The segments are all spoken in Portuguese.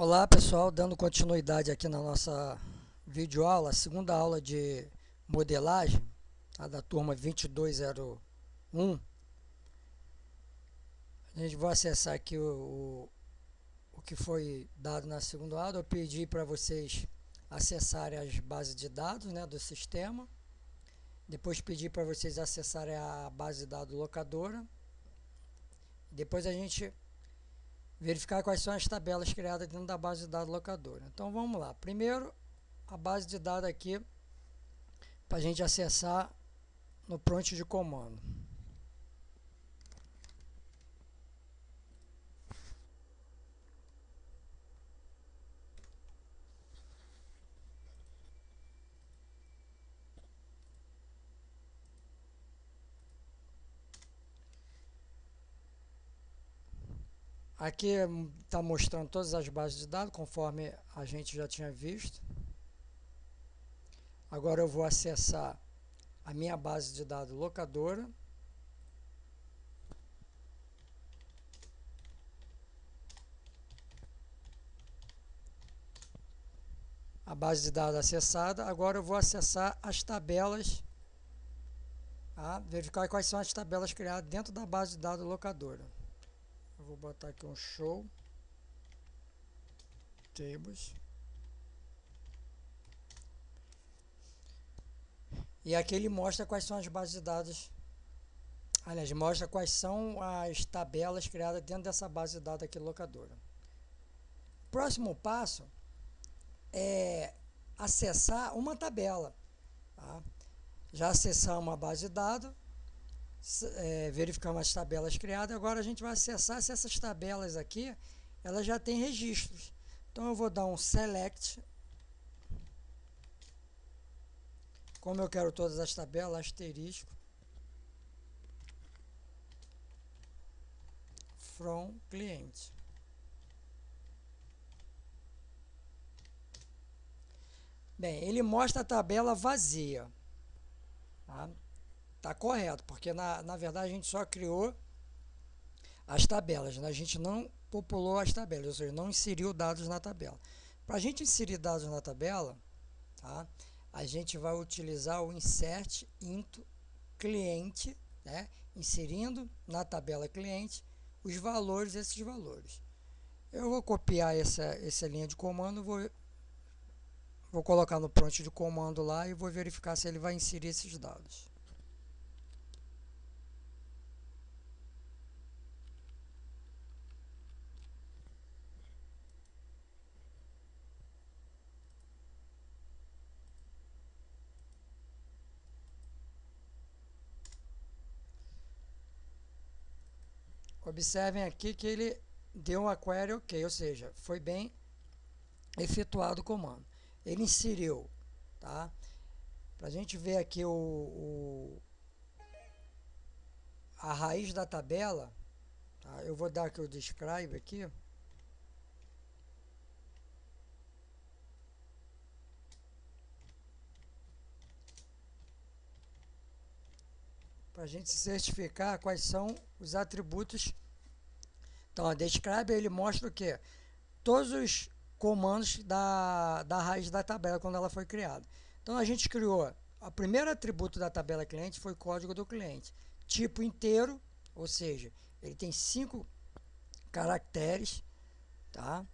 Olá pessoal, dando continuidade aqui na nossa videoaula, segunda aula de modelagem, tá, da turma 2201. A gente vai acessar aqui o que foi dado na segunda aula. Eu pedi para vocês acessarem as bases de dados, né, do sistema. Depois pedi para vocês acessarem a base de dados locadora. Depois a gente verificar quais são as tabelas criadas dentro da base de dados locadora. Então vamos lá. Primeiro, a base de dados aqui para a gente acessar no prompt de comando. Aqui está mostrando todas as bases de dados, conforme a gente já tinha visto. Agora eu vou acessar a minha base de dados locadora. A base de dados acessada. Agora eu vou acessar as tabelas, tá? Verificar quais são as tabelas criadas dentro da base de dados locadora. Eu vou botar aqui um show tables. E aqui ele mostra quais são as bases de dados. Aliás, mostra quais são as tabelas criadas dentro dessa base de dados aqui locadora. Próximo passo é acessar uma tabela. Tá? Já acessamos a base de dados, verificamos as tabelas criadas. Agora a gente vai acessar se essas tabelas aqui elas já têm registros. Então eu vou dar um select. Como eu quero todas as tabelas, asterisco from client. Bem, ele mostra a tabela vazia. Tá correto, porque na verdade a gente só criou as tabelas, né? A gente não populou as tabelas, ou seja, não inseriu dados na tabela. Para a gente inserir dados na tabela, tá? A gente vai utilizar o insert into cliente, né? Inserindo na tabela cliente os valores, esses valores. Eu vou copiar essa linha de comando, vou colocar no prompt de comando lá e vou verificar se ele vai inserir esses dados. Observem aqui que ele deu uma query ok, ou seja, foi bem efetuado o comando. Ele inseriu, tá? Para a gente ver aqui a raiz da tabela, tá? Eu vou dar aqui o describe aqui. Para a gente certificar quais são os atributos. Então, a describe ele mostra o que? Todos os comandos da raiz da tabela quando ela foi criada. Então, a gente criou, o primeiro atributo da tabela cliente foi o código do cliente. Tipo inteiro, ou seja, ele tem 5 caracteres, tá?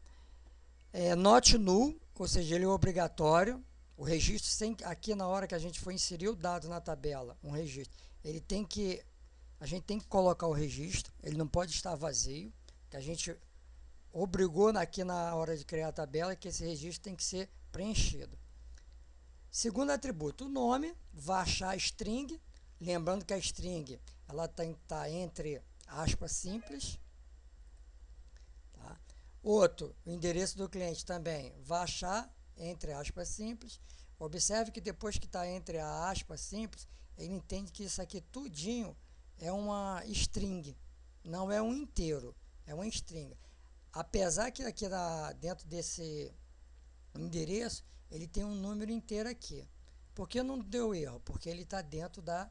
Not null, ou seja, ele é obrigatório. O registro, aqui na hora que a gente for inserir o dado na tabela, um registro, a gente tem que colocar o registro, ele não pode estar vazio, que a gente obrigou aqui na hora de criar a tabela que esse registro tem que ser preenchido. Segundo atributo, o nome, vai achar a string, lembrando que a string ela tem que estar entre aspas simples. Tá? Outro, o endereço do cliente também vai achar entre aspas simples. Observe que depois que está entre a aspas simples, ele entende que isso aqui tudinho é uma string, não é um inteiro, é uma string. Apesar que aqui dentro desse endereço, ele tem um número inteiro aqui. Por que não deu erro? Porque ele está dentro da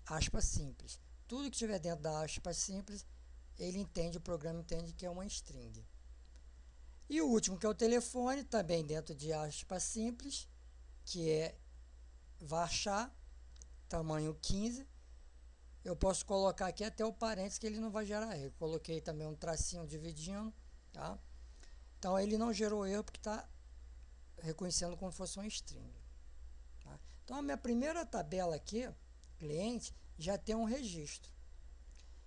aspas simples. Tudo que estiver dentro da aspas simples, o programa entende que é uma string. E o último, que é o telefone, também dentro de aspas simples, que é varchar, tamanho 15. Eu posso colocar aqui até o parênteses que ele não vai gerar erro. Coloquei também um tracinho dividindo, tá? Então ele não gerou erro porque está reconhecendo como fosse um string. Tá? Então a minha primeira tabela aqui, cliente, já tem um registro.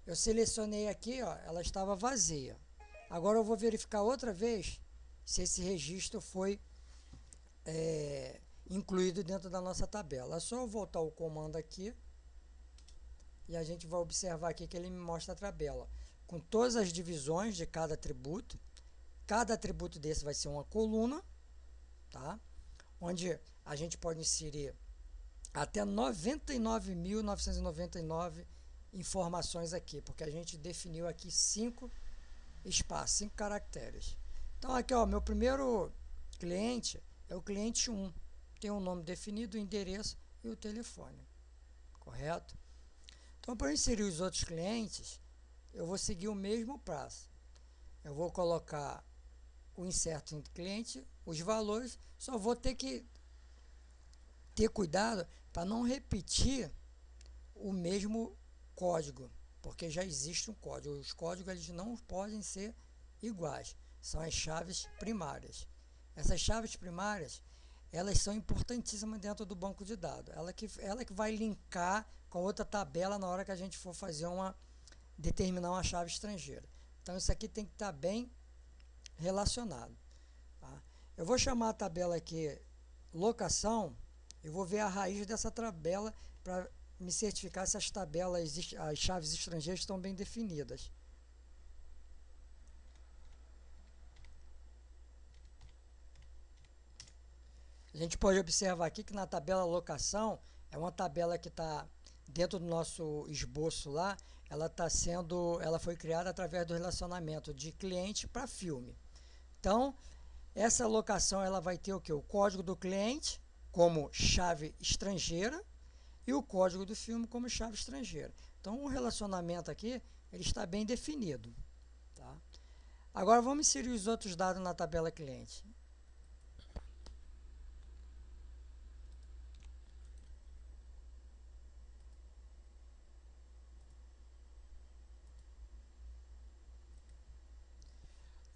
Eu selecionei aqui, ó, ela estava vazia. Agora eu vou verificar outra vez se esse registro foi incluído dentro da nossa tabela. É só eu voltar o comando aqui e a gente vai observar aqui que ele me mostra a tabela com todas as divisões de cada atributo. Cada atributo desse vai ser uma coluna, tá? Onde a gente pode inserir até 99.999 informações aqui, porque a gente definiu aqui 5 espaços, 5 caracteres. Então aqui, ó, meu primeiro cliente é o cliente 1. Tem um nome definido, o endereço e o telefone. Correto? Então, para inserir os outros clientes, eu vou seguir o mesmo passo. Eu vou colocar o inserto entre cliente, os valores, só vou ter que ter cuidado para não repetir o mesmo código, porque já existe um código. Os códigos eles não podem ser iguais, são as chaves primárias. Essas chaves primárias, elas são importantíssimas dentro do banco de dados. Ela que vai linkar com outra tabela na hora que a gente for fazer determinar uma chave estrangeira. Então isso aqui tem que estar bem relacionado. Tá? Eu vou chamar a tabela aqui locação. Eu vou ver a raiz dessa tabela para me certificar se as chaves estrangeiras estão bem definidas. A gente pode observar aqui que na tabela locação, é uma tabela que está dentro do nosso esboço lá, ela foi criada através do relacionamento de cliente para filme. Então, essa locação ela vai ter o que? O código do cliente como chave estrangeira e o código do filme como chave estrangeira. Então, o relacionamento aqui ele está bem definido. Tá? Agora, vamos inserir os outros dados na tabela cliente.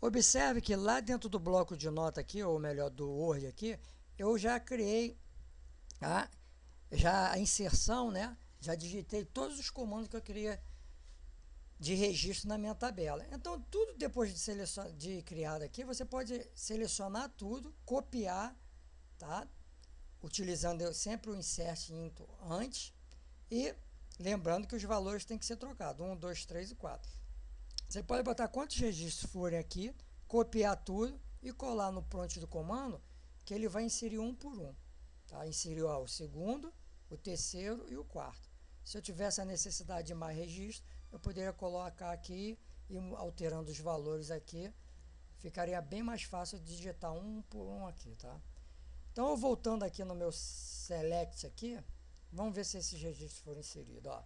Observe que lá dentro do bloco de nota aqui, ou melhor, do Word aqui, eu já criei a inserção, né? Já digitei todos os comandos que eu queria de registro na minha tabela. Então, tudo depois de criado aqui, você pode selecionar tudo, copiar, tá? Utilizando sempre o insert into antes e lembrando que os valores têm que ser trocados, 1, 2, 3 e 4. Você pode botar quantos registros forem aqui, copiar tudo e colar no prompt do comando, que ele vai inserir um por um. Tá? Inseriu o segundo, o terceiro e o quarto. Se eu tivesse a necessidade de mais registro, eu poderia colocar aqui e alterando os valores aqui, ficaria bem mais fácil de digitar um por um aqui. Tá? Então, voltando aqui no meu select aqui, vamos ver se esses registros foram inseridos. Ó.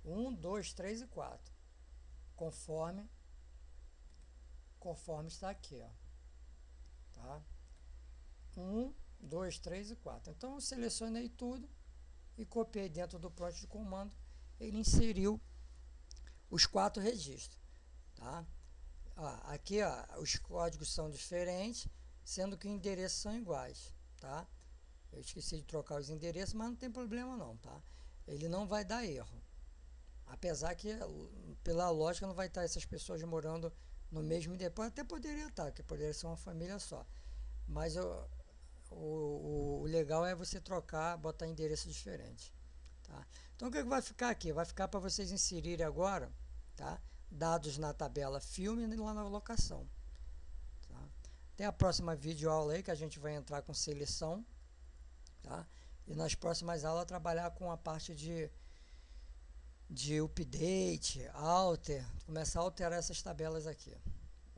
1, 2, 3 e 4. Conforme está aqui, ó. Tá? 1, 2, 3 e 4. Então, eu selecionei tudo e copiei dentro do prompt de comando. Ele inseriu os 4 registros. Tá? Aqui, ó, os códigos são diferentes, sendo que os endereços são iguais. Tá? Eu esqueci de trocar os endereços, mas não tem problema não. Tá? Ele não vai dar erro. Apesar que, pela lógica, não vai estar essas pessoas morando no mesmo endereço. Até poderia estar, porque poderia ser uma família só. Mas o legal é você trocar, botar endereço diferente. Tá? Então, o que vai ficar aqui? Vai ficar para vocês inserirem agora, tá? Dados na tabela filme e lá na locação. Tá? Até a próxima videoaula aí, que a gente vai entrar com seleção. Tá? E nas próximas aulas trabalhar com a parte de update, alter, começar a alterar essas tabelas aqui.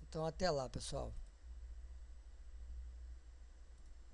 Então, até lá, pessoal.